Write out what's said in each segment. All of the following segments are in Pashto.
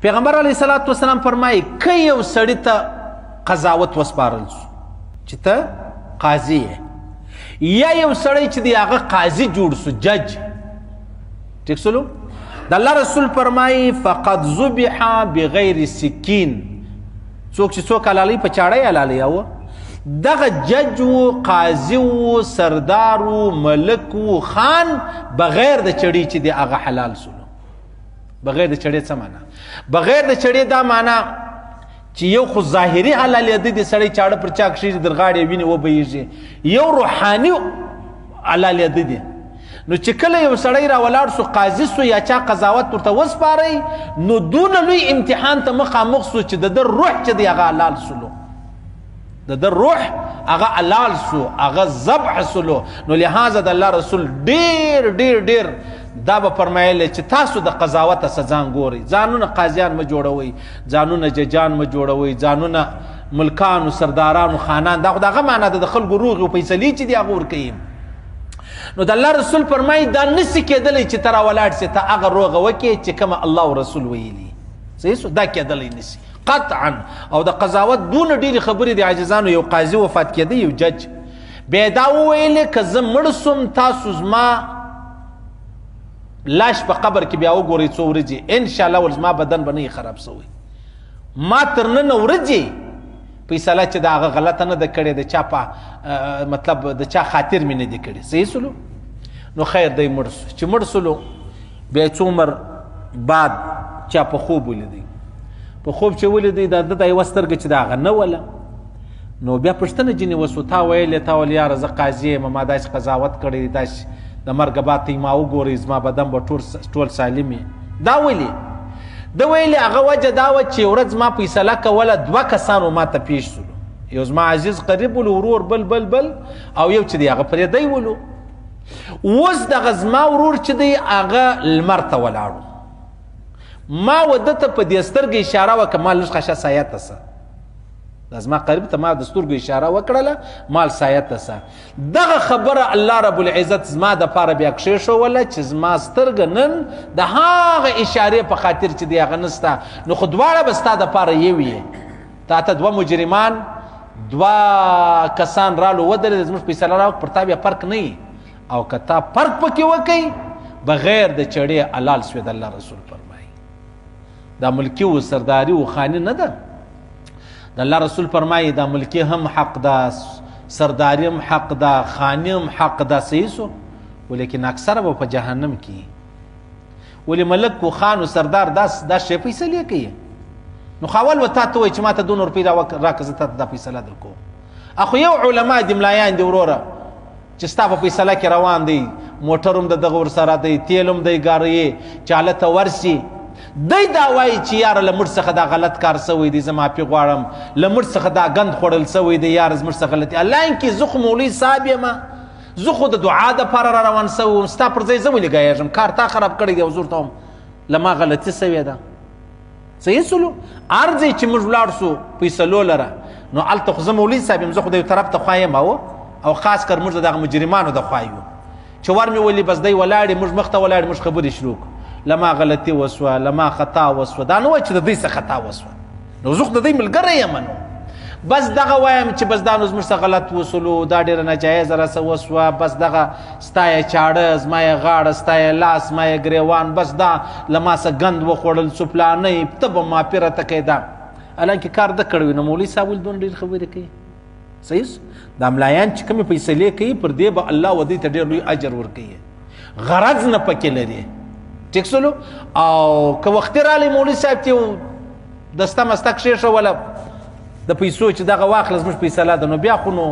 پیغمبر علیه الصلاة والسلام فرمایي که یو سړي ته قضاوت وسپارل شو چې ته قاضي یې، یا یو سړی چې دی هغه قاضي جوړ سو، جج، ټیک سلو، د الله رسول فرمایي فقد ذبح بغیر سکین، څوک چې څوک حلالوي په چاړه یې حلالوي. او دغه جج و، قاضي و، سردار و، ملک و، خان، بغیر د چړې چې دی هغه حلال سلو. بغیر د چړې څه معنا؟ بغیر د چړې دا معنا چې یو خو ظاهري حلالېده د سړی چاړه پر چا کښېږدي در غاړې وینې وبهیږي، یو روحاني حلالېده دی. نو چې کله یو سړی راولاړ سو قاضي سو یا چا قضاوت ورته وسپارئ، نو دونه لوی امتحان ته مخامخ سو چې د ده روح چې دی هغه حلال سلو، د ده روح هغه حلال سو، هغه ذبح سلو. نو لہذا د الله رسول ډیر ډیر ډیر دا به فرمایلی چې تاسو د قضاوته څه ځان ګورئ، ځانونه قاضیان مه جوړوئ، ځانونه ججان مه جوړوئ، ځانونه ملکانو، سردارانو، خانان. دا خو د هغه معنا ده د خلکو روغې فیصلې چې دي هغه ورکوي. نو د الله رسول فرمایي دا نسي کېدلی چې ته راولاړ سې، ته هغه روغه وکړې چې کومه الله او رسول ویلي. صحیح سو؟ دا کېدلی نسي قطعا. او د قضاوت دونه ډېرې خبرې د عاجزانو. یو قاضي وفات کېده، یو جج، بیا دا وویلې که زه مړ سوم تاسو زما لاش په قبر کې بیا وګورئ څو ورځې، انشاءالله ول زما بدن به نه خراب سوی. ما تر نن ورځې فیصله چې د هغه غلطه نه ده کړې، د چا په مطلب د چا خاطر مې نه دي کړې. صحیح سلو؟ نو خیر دی مړ سو. چې مړ سلو بیا څو عمر بعد چا په خوب ولیدی، په خوب چې ولیدی د ده یوه سترګه چې د هغه نه وله. نو بیا پوښتنه ځینې وسو، تا ویلې تا ویل یاره زه قاضي یم، ما داسې قضاوت کړی، داسې د مرګه بعد ته ما وګورئ زما بدن به ټول سالم وي. دا ولې؟ ده ویلې هغه وجه دا وه چې ورځ زما فیصله کوله، دوه کسانو ما ته پیش سولو، یو زما عزیز قریب ولو، ورور بل او یو چې دی هغه پرېدی ولو. اوس دغه زما ورور چې دی هغه لمر ته ولاړو، ما وده ته په دې سترګې اشاره وکړه ما لږ ښه سایه ته سه، دا زما قریب ته ما د سترګو اشاره وکړله مال سایه ته سه. دغه خبره الله رب العزت زما دپاره بیا کښېښوله چې زما سترګه نن د هغه اشارې په خاطر چې دی هغه نسته. نو خو دواړه به ستا دپاره یو یې، تا ته دوه مجرمان، دوه کسان رالو ودرېدل، زموږ فیصله راوکړه، پر تا بیا فرق نه وي. او که تا فرق پکې وکئ بغیر د چړې حلال سوې. د الله رسول فرمایي دا ملکي و، سرداري و، خاني نه ده. د الله رسول فرمایي دا ملکي هم حق ده، سرداري هم حق ده، خاني هم حق ده. صحیح سو؟ ولیکن اکثره به په جهنم کې. ولې ملک و خان و سردار دا شی فیصلې کوي. نو خاول و تا ته وایي چې ما ته 2 روپۍ راکړه زه تا ته دا فیصله در کوم. اخو یو علما دي، ملایان دي وروره، چې ستا په فیصله کې روان دی، موټر هم د دغه ورسره دی، تیل هم دی ګاریې چې هلته ورسي. دی دا وایي چې یاره له موږ څخه دا غلط کار سوی دی، زه معافي غواړم، له موږ څخه دا گند خوړل سوی دی، یاره زموږ څخه غلطي. حالانکې زه خو مولوي صاحب یم، زه خو د دعا دپاره را روان سوی وم، ستا پر ځای زه ولې ګایږم؟ کار تا خراب کړی دی او زه ورته وم له ما غلطي سوې ده. صحیح سلو؟ هر ځای چې موږ ولاړ سو فیصلو لره، نو هلته خو زه مولوي صاحب یم، زه خو د یو طرف ته خوا یم او خاص کر موږ د دغه مجرمانو د خوا یو چې ور مې ولي بس دی ولاړې، موږ مخ ته ولاړې، موږ خبرې شروع کړو، لما غلطي وسوه، لما خطا وسوه. دا نه وایي چې د دوی څه خطا وسوه، نو زه خو د دوی ملګری یم، نو بس دغه وایم چې بس دا نو زموږ څه غلط وسلو، دا ډېره ناجایزه راسه وسوه، بس دغه ستا یې چاړه، زما یې غاړه، ستا یې لاس، ما یې ګریوان، بس دا له ما څه گند وخوړل سو پلانۍ، ته به معافي راته کوې. دا حالانکې کار ده کړی وي. نو مولوي صاحب ولې دونه ډېرې خبرې کوي؟ صحیح؟ دا ملایان چې کومې فیصلې کوي پر دې به الله و دې ته ډېر لوی اجر ورکوي، غرض نه پکې لري. ټیک سلو؟ او که وختي رالی مولوي صاحب ته دسته مسته کښېښوله د پیسو چې دغه واخله زموږ فیصله ده، نو بیا خو نو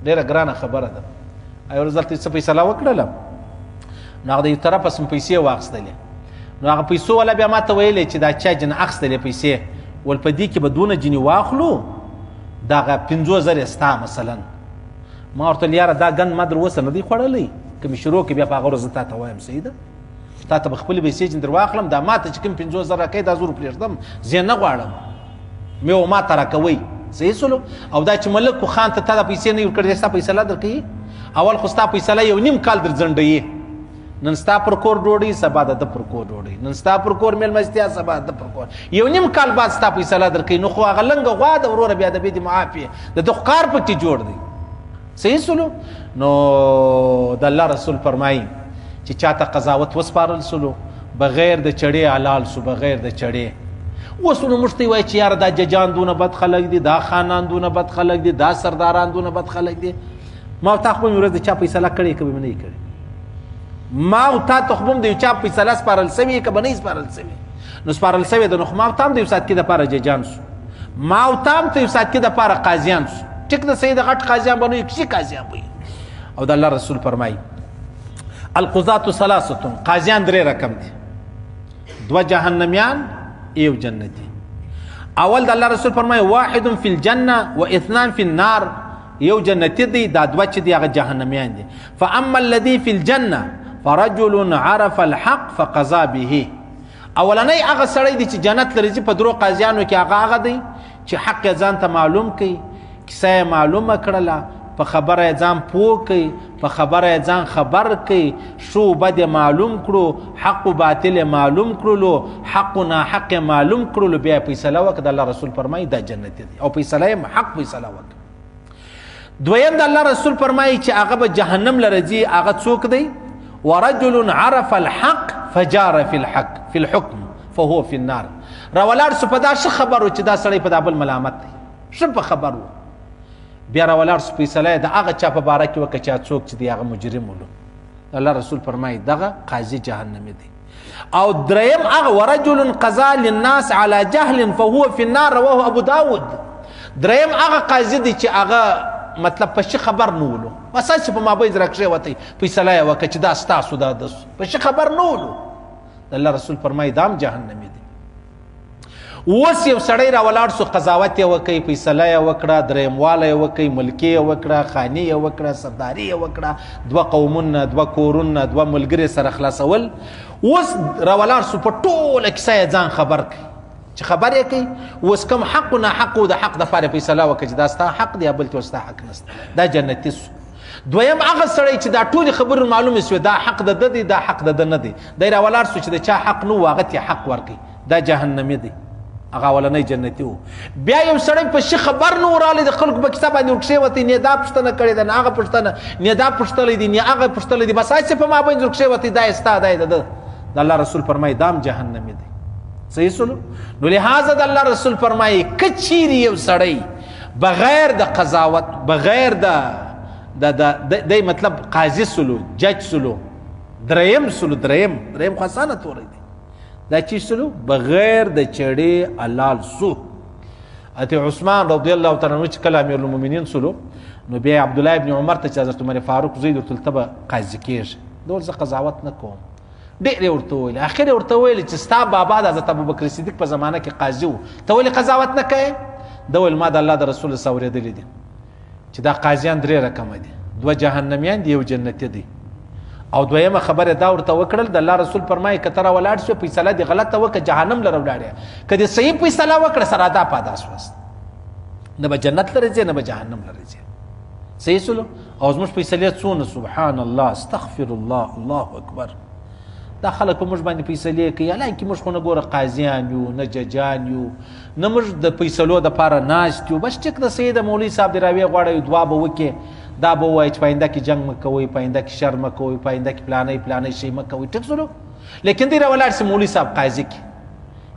ډېره ګرانه خبره ده. یو ورځ دلته څه فیصله وکړله، نو هغه د یو طرفه سم پیسې واخیستلې، نو هغه پیسو والا بیا ما ته ویلې چې دا چا جنه اخیستلې پیسې، ول په دې کې به دونه جنې واخلو دغه 50,000 ستا مثلا. ما ورته ویل یاره دا ګند ما در اوسه نه دی خوړلی، که مې شروع کړې بیا په هغه ورځ زه تا ته وایم صحیح ده، تا ته به خپلې پیسې جن در واخلم، دا ما ته چې کوم 50,000 راکوي دا زه ورپرېږدم، زه یې نه غواړم، مې ما ته راکوئ. صحیح سلو؟ او دا چې ملک و خان ته تا دا پیسې نه ورکړې، ستا فیصله در کوي. اول خو ستا فیصله 1.5 کال در ځنډوي، نن ستا پر کور ډوډۍ سبا د ده پر کور ډوډۍ، نن ستا پر کور میلمستیا سبا د ده پر کور، یو نیم کال بعد ستا فیصله درکوي. نو خو هغه لنګه غوا ده وروره، بیا د بې دې معافیې د ده خو کار پکې جوړ دی. صحیح سلو. نو د الله رسول فرمایي چې چاته قضاوت وسپارل سلو بغیر د چړې حلال سو، بغیر د چړې. اوس نو موږ ته وایي چې یاره دا ججان دونه بد خلک دي، دا خانان دونه بد خلک دي، دا سرداران دونه بد خلک دي. ما او تا خو به مې ورځ د چا فیصله کړې که به مې نه یې کړې. ما او تا ته خو به هم د یو چا فیصله سپارل سوي که به نه یې سپارل سوي. نو سپارل سوې ده نو خو ما او تا هم د یو ساعت کې دپاره ججان سو، ما او تا هم ته یو ساعت کې دپاره قاضیان سو. ټیک ده صحیح د غټ قاضیان به نه وي، کسي قاضیان به وي. او د الله رسول فرمایي القضاة ثلاثة، قاضیان درې رقم دي، دوه جهنمیان یو جنتي. اول د الله رسول فرمایي واحد فی الجنه و اثنان فی النار، یو جنتی دی، دا دوه چې دی هغه جهنمیان دي. فاما الذي فی الجنه فرجل عرف الحق فقضى به، اولنی هغه سړی دی چې جنت لري په درو قاضیانو کې هغه دی چې حق یې ځان ته معلوم کړي، کیسه یې معلومه کړله، په خبره یې ځان پوه کړي، په خبره یې ځان خبر کړي، شو بد یې معلوم کړو، حق و باطل یې معلوم کړلو، حق و ناحق یې معلوم کړلو، بیا یې فیصله وکړه. د الله رسول فرمایي دا جنتي دی او فیصله یې حق فیصله وکړه. دویم د الله رسول فرمایي چې هغه به جهنم لره ځي، هغه څوک دی؟ ورجل عرف الحق فجار في الحق في الحكم فهو في النار. راولاړ سو په دا ښه خبر و چې دا سړی په دا بل ملامت دی، ښه په خبر و. بیا راولاړ سو فیصله یې د هغه چا په باره کې وکړه چې څوک چې دی هغه مجرم ولو. الله رسول فرمایي دغه قاضي جهنمي دی. او دریم هغه ورجل قضا للناس على جهل فهو في النار، رواه ابو داود. دریم هغه قاضي دی چې هغه مطلب په ښه خبر نه ولو، اساس په مابین راکښې وتی فیصله یې وکړه چې دا ستاسو دا دسو، په ښه خبر نه ولو. الله رسول فرمایي دام جهنمي دی. اوس یو سړی راولاړ سو، قضاوت یې وکړي، فیصله یې وکړه، درېیمواله یې وکړي، ملکي یې وکړه، خاني یې وکړه، سرداري یې وکړه، دوه قومونه، دوه کورونه، دوه ملګري سره خلاصول. اوس راولاړ سو په ټوله کیسه یې ځان خبر کړي چې خبر یې کوي اوس کوم حق و ناحق و د حق دپاره فیصله وکړه چې دا ستا حق دی یا بل ته ستا حق نسته، دا جنتي سو. دویم هغه سړی چې دا ټولې خبرې معلومې سوې دا حق د ده دی، دا حق د ده نه دی، دی راولاړ سو چې د چا حق نه و هغه ته حق ورکوي، دا جهنمي دی، هغه اولنی جنتي و. بیا یو سړی په ښه خبر نه ورالی، د خلکو په کیسه باندې ورکښېوتی، نه دا پوښتنه کړې ده، نه هغه پوښتنه، نه دا پوښتلی دی، نه هغه پوښتلی دی، بس هسې په مابین ورکښېوتی، دا یې ستا، دا یې د ده. د الله رسول فرمایي دام جهنمي دی. صحیح سلو. نو لہذا د الله رسول فرمایي که چیرې یو سړی بغیر د قضاوت، بغیر د مطلب قاضي سلو، جج سلو، دریم سلو، دریم خو اسانه توری دی، دا چی سلو بغیر د چړې حلال سو. حضرت عثمان رضی الله تعالی عنہ چې کله امیر المؤمنین سلو، نو بیا عبدالله ابن عمر ته چې حضرت عمر فاروق زوی ورته ته به قاضي کېږي، دا زه قضاوت نه کوم. ډېر یې ورته وویل، اخر یې ورته وویل چې ستا بابا د حضرت ابوبکر صدیق په زمانه کې قاضي و، ته ولې قضاوت نه کوې؟ ده ویل ما د الله د رسول څخه اورېدلي دي چې دا قاضیان درې رقمه دي، دوه جهنمیان دي یو جنتي دی. او دویمه خبره دا ورته وکړل، د الله رسول فرمایي که ته راولاړ شو فیصله دې غلطه وکړه جهنم لره ولاړې، که دې صحیح فیصله وکړه سره ادا پادا شوست، نه به جنت لره ځې نه به جهنم لره ځې. صحیح سلو. او زموږ فیصلې څونه سبحان الله استغفر الله الله اکبر، دا خلک په موږ باندې فیصلې کوي، حالانکې موږ خو نه ګوره قاضیان یو نه ججان یو نه موږ د فیصلو دپاره ناست یو. بس ټیک د صحیح د مولوي صاحب د راویې غواړئ دعا به وکړې، دا به ووایي چې په آینده کې جنګ مه کوئ، په آینده کې شر مه کوئ، په آینده کې پلانی شی مه کوئ، ټیک سلو. لیکن دی راولاړ سي مولوي صاحب قاضي کې،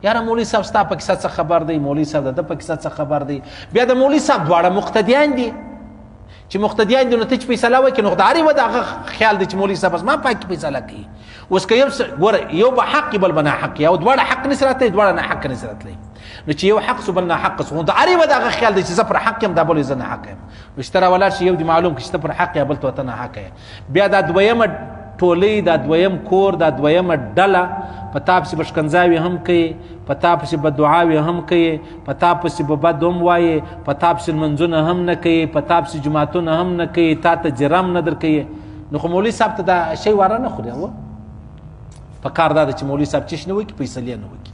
یاره مولوي صاحب ستا په کیسه څه خبر دی، مولوي صاحب د ده په کیسه څه خبر دی. بیا د مولوي صاحب دواړه مقتدیان دي، چې مقتدیان دي نو ته چې فیصله وکړې نو خدای و د هغه خیال دی چې مولوي صاحب زما پاکې فیصله کوي. اوس که ګوره یو به حق بل به ناحق او دواړه حق نسي راتلی، دواړه ناحق نسي راتلی، نو چې یو حق سو بل ناحق سو، د هر یوه د هغه خیال دی چې زه پر حق یم دا بل زه ناحق یم. نو چې ته راولاړ شي یو دې معلوم کړي چې ته پر حق یې بل ته ناحق یې. بیا دا دویمه ټولۍ، دا دویم کور، دا دویمه ډله په تا پسې به شکنځاوې هم کوي، په تا پسې به دعاوې هم کوي، په تا پسې به بد هم وایي، په تا پسې لمنځونه هم نه کوي، په تا پسې جوماتونه هم نه کوي، تا ته جرم نه در کوي. نو خو مولوي صاحب ته دا شی واره نه خوري. په کار دا ده چې مولوي صاحب چش نه وکړي، فیصلې نه وکړي،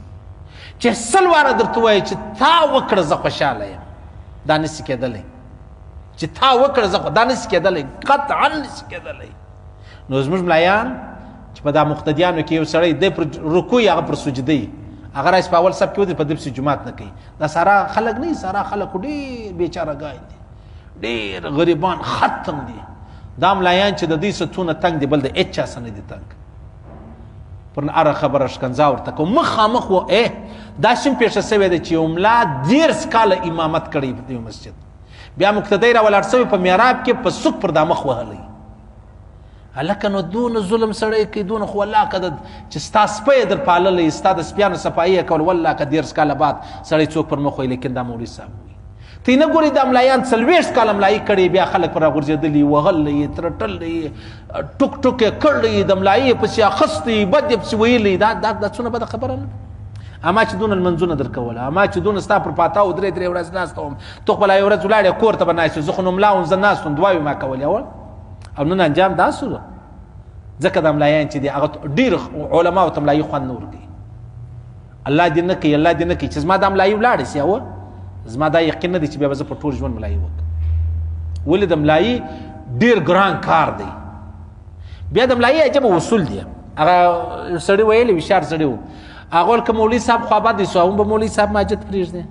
چې سل واره درته ووایي چې تا وکړه زه خوشحاله یم، دا نسي کېدلی، چې تا وکړه زه دا نسي کېدلی، قطعا نسي کېدلی. نو زموږ ملایان چې په دا مقتدیانو کې یو سړی دی پر رکوع هغه پر سجده هغه راشي په اول صف کې ودرېږي په دې پسې جومات نه کوي دا سارا خلک نه سارا خلک ډېر بېچارهګان دي ډېر غریبان ختم دي دا ملایان چې د دوی ستونه تنګ دي بل د هېچ چا څه نه دي تنګ پر هره خبره شکنځا ورته کوم مخامخ و دا شم پیښه سوې ده چې یو ملا 13 کاله امامت کړی په دې مسجد بیا مقتدی را ولاړ سوی په محراب کې په سوک پر دا مخ وهلی هلکه نو دونه ظلم سړی کوي دونه خو والله که چې ستا سپی در پاللی ستا د سپیانو صفایي یې کول والله که 13 کاله بعد سړی څوک پر مخ وایي لیکن دا مولوي صاحب وایي تی نه ګورې دا ملایان 40 کاله ملایي کړی بیا خلک پر راغورځېدلي وهلی یې ترټلی ټوک ټوک یې کړی د ملایي پسې اخستی بد یې پسې ویلی دا څونه بده خبره نه اما چې دونه لمنځونه در کوله اما چې دونه ستا پر پاتاو درې ورځې ناسته وم تو خپله یو ورځ ولاړې کور ته به ناست زه خو نو ملا وم زه ناست وم دعاوې ما کولې اول او نن انجام دا سو ځکه دا ملایان چې دي هغه ډېر علماو ته ملایي خوند نه ورکوي الله دې نه کوي الله دې نه کوي چې زما دا ملایي ولاړې سي اوه زما دا یقین نه دی چې بیا به زه په ټول ژوند ملایي وکړم ولې د ملایي ډېر ګران کار دی بیا د ملایي عجبه اصول دی هغه سړي ویلی هوښیار سړي و هغه که مولوي صاحب خوابدی سو هم به مولوي صاحب ماجد پرېږدي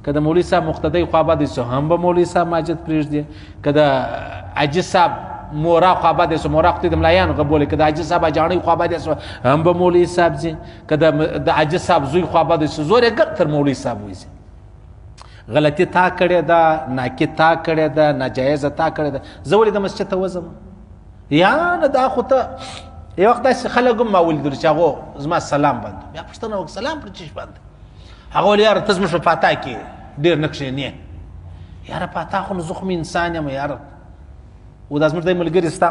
که د مولوي صاحب مقتدی خوابدی سو هم به مولوي صاحب ماجد پرېږدي که د عاجز صاحب مورا خوابدی سو مورا خو د ملایانو غبولې که د عاجز صاحب اجاڼۍ خوابدی سو هم به مولوي صاحب ځي که د عاجز صاحب زوی خوابدی سو زور یې ګر تر مولوي صاحب وځي غلطي تا کړې ده ناکي تا کړې ده ناجایزه تا کړې ده زه ولې د مسجد ته وځم یا نه دا خو ته یو وخت داسې خلک هم ما ولیدلو چې هغو زما سلام باندې بیا پوښتنه وکړه سلام پر چیش باندې هغه ویل یاره ته زموږ په پاتا کې ډېر نه کښېنې یاره پاتا خو نو زه خو مې انسان یم یاره و دا زموږ دی ملګري ستا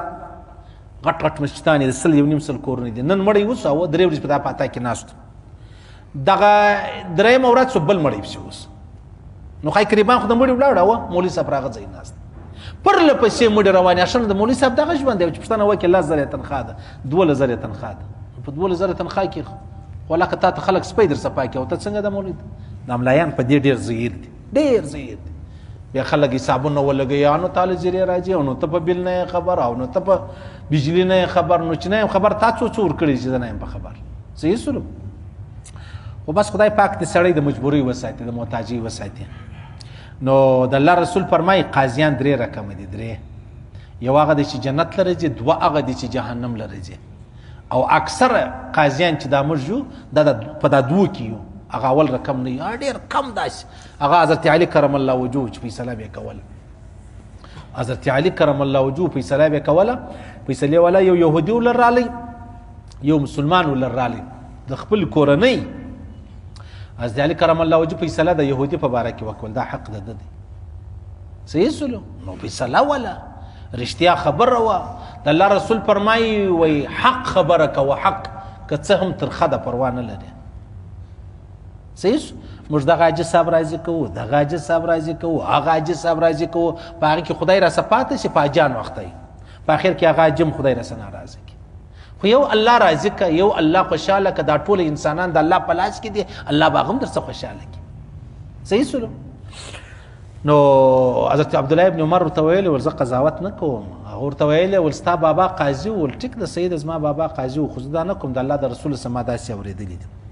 غټ غټ مسجدان یې د 100 کورونه دي نن مړی اوس او 3 ورځې په دا پاتا کې ناست دغه درېیمه ورځ سو بل مړی پسې اوس نو خای قریبان خو د مړي ولاړه وه مولوي صاحب راغه ځای ناست پرله پسې مړي روانې اشنه د مولوي صاحب دغه ژوند دی چې پوښتنه وکړي 10,000 تنخوا ده 12,000 تنخوا ده په 12,000 تنخوا کې خو لکه تا ته خلک سپی در څپا کوي او ته څنګه د مولوي دا ملایان په دې ډېر زهیر دي ډېر زهیر دي بیا خلک حسابونه ولګوي نو تاله زیرې راځي او نو ته په بل نه خبر او نو ته په بجلي نه خبر نو چې نه خبر تا څو ورکړي چې زه نه یم په خبر صحیح سلو خو بس خدای پاک دې سړی د مجبورۍ وساتي د محتاجۍ وساتي نو د الله رسول فرمایي قاضیان 3 رقم دي 3 یو هغه دی چې جنت لره ځي 2 هغه دی چې جهنم لره ځي او اکثر قاضیان چې دا موږ یو دا په دا 2 کې یو هغه اول رقم نه یو ډېر کم داسې هغه حضرت علي کرم الله وجهه چې فیصله به کوله حضرت علي کرم الله وجهه فیصله به کوله فیصله ولا یو يهودي ولر رالی یو مسلمان ولر رالی د خپل کورنۍ حضرت علي کرم الله وجهه فیصله د يهودي په باره کې وکول دا حق ده دی صحیح سلو نو فیصله ولا رښتیا خبره وه د الله رسول فرمایي وی حق خبره کوه حق که څه هم ترخه ده پروا نه لري صحیح موږ دغه عاجز صاحب راضي کوو دغه عاجز صاحب راضي کوو هغه عاجز صاحب راضي کوو په هغې کې خدای راسه پاته شي په اجان وخته په اخر کې هغه عجم خدای راسه ناراضه کړي خو یو الله راضي که یو الله خوشحاله که دا ټول انسانان د الله په لاس کې دي الله به هغه هم درڅه خوشحاله کړي صحیح سلو نو حضرت عبدالله ابن عمر ورته ویلې ول زه قضاوت نه کوم هغه ورته ویلې ول ستا بابا قاضي ول ټیک د سید زما بابا قاضي و خو زه دا نه کوم د الله د رسول څخه ما داسې اورېدلي دي